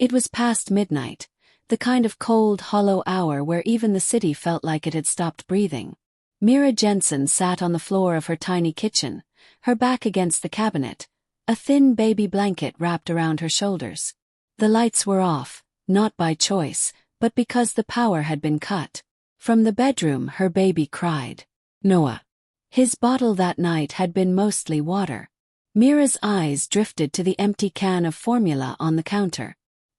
It was past midnight, the kind of cold, hollow hour where even the city felt like it had stopped breathing. Mira Jensen sat on the floor of her tiny kitchen, her back against the cabinet, a thin baby blanket wrapped around her shoulders. The lights were off, not by choice, but because the power had been cut. From the bedroom her baby cried. Noah. His bottle that night had been mostly water. Mira's eyes drifted to the empty can of formula on the counter.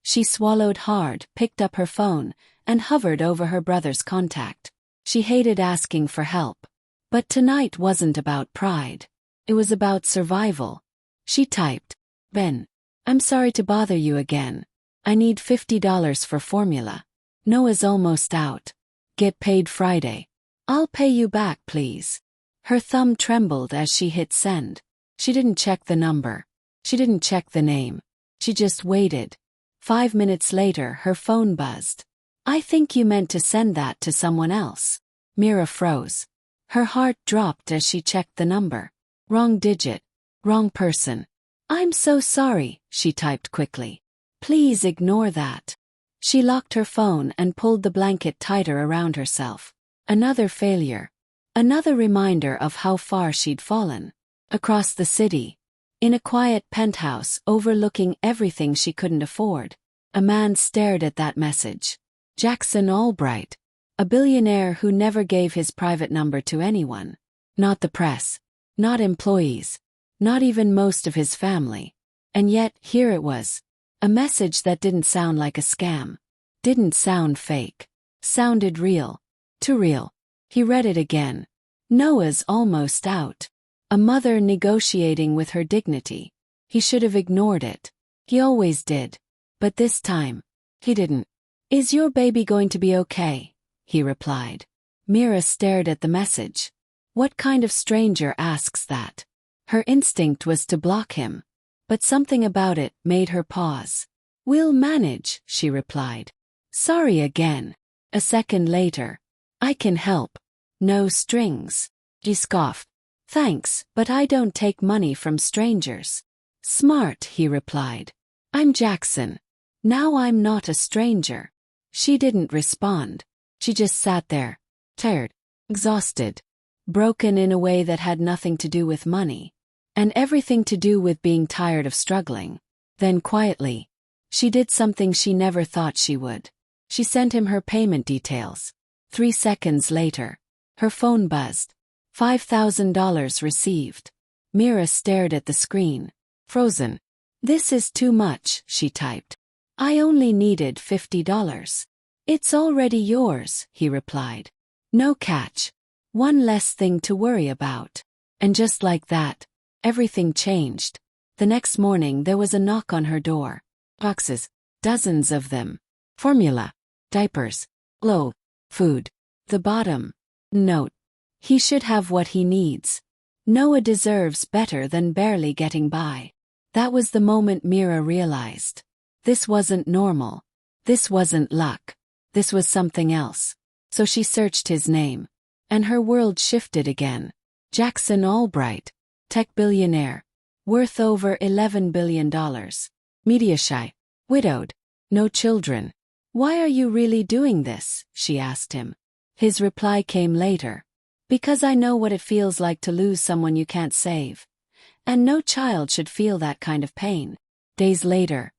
She swallowed hard, picked up her phone, and hovered over her brother's contact. She hated asking for help. But tonight wasn't about pride. It was about survival. She typed, Ben, I'm sorry to bother you again. I need $50 for formula. Noah's almost out. Get paid Friday. I'll pay you back, please. Her thumb trembled as she hit send. She didn't check the number. She didn't check the name. She just waited. 5 minutes later, her phone buzzed. I think you meant to send that to someone else. Mira froze. Her heart dropped as she checked the number. Wrong digit. Wrong person. I'm so sorry, she typed quickly. Please ignore that. She locked her phone and pulled the blanket tighter around herself. Another failure. Another reminder of how far she'd fallen. Across the city, in a quiet penthouse overlooking everything she couldn't afford, a man stared at that message. Jackson Albright. A billionaire who never gave his private number to anyone. Not the press. Not employees. Not even most of his family. And yet, here it was. A message that didn't sound like a scam. Didn't sound fake. Sounded real. Too real. He read it again. Noah's almost out. A mother negotiating with her dignity. He should have ignored it. He always did. But this time, he didn't. Is your baby going to be okay? He replied. Mira stared at the message. What kind of stranger asks that? Her instinct was to block him. But something about it made her pause. We'll manage, she replied. Sorry again. A second later. I can help. No strings. He scoffed. Thanks, but I don't take money from strangers. Smart, he replied. I'm Jackson. Now I'm not a stranger. She didn't respond. She just sat there, tired, exhausted, broken in a way that had nothing to do with money, and everything to do with being tired of struggling. Then quietly, she did something she never thought she would. She sent him her payment details. 3 seconds later, her phone buzzed. $5,000 received. Mira stared at the screen, frozen. This is too much, she typed. I only needed $50. It's already yours, he replied. No catch. One less thing to worry about. And just like that, everything changed. The next morning there was a knock on her door. Boxes. Dozens of them. Formula. Diapers. Clothes. Food. The bottom. Note. He should have what he needs. Noah deserves better than barely getting by. That was the moment Mira realized. This wasn't normal. This wasn't luck. This was something else. So she searched his name. And her world shifted again. Jackson Albright. Tech billionaire. Worth over $11 billion. Media shy. Widowed. No children. Why are you really doing this? She asked him. His reply came later. Because I know what it feels like to lose someone you can't save. And no child should feel that kind of pain. Days later,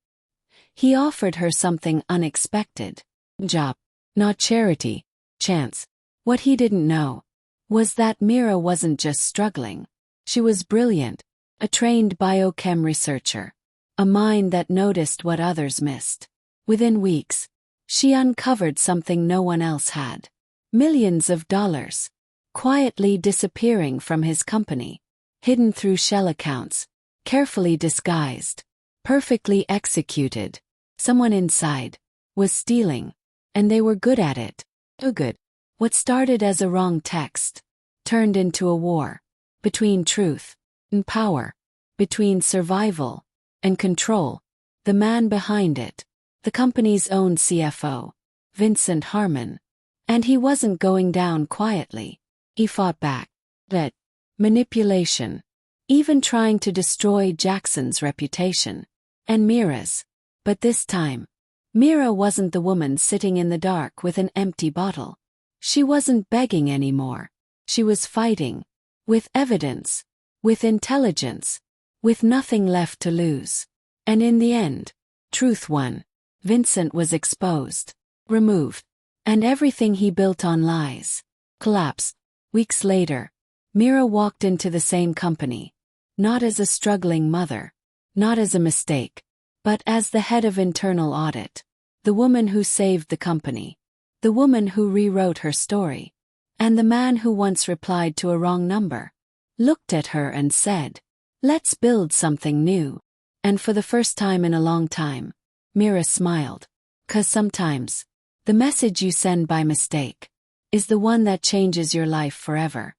he offered her something unexpected. Job. Not charity. Chance. What he didn't know was that Mira wasn't just struggling. She was brilliant. A trained biochem researcher. A mind that noticed what others missed. Within weeks, she uncovered something no one else had. Millions of dollars. Quietly disappearing from his company. Hidden through shell accounts. Carefully disguised. Perfectly executed. Someone inside was stealing. And they were good at it. Too good. What started as a wrong text turned into a war. Between truth and power. Between survival and control. The man behind it. The company's own CFO. Vincent Harmon. And he wasn't going down quietly. He fought back. That manipulation. Even trying to destroy Jackson's reputation. And Mira's. But this time, Mira wasn't the woman sitting in the dark with an empty bottle. She wasn't begging anymore. She was fighting. With evidence. With intelligence. With nothing left to lose. And in the end, truth won. Vincent was exposed. Removed. And everything he built on lies collapsed. Weeks later, Mira walked into the same company. Not as a struggling mother. Not as a mistake. But as the head of internal audit. The woman who saved the company. The woman who rewrote her story. And the man who once replied to a wrong number. Looked at her and said, "Let's build something new." And for the first time in a long time, Mira smiled. 'Cause sometimes, the message you send by mistake is the one that changes your life forever.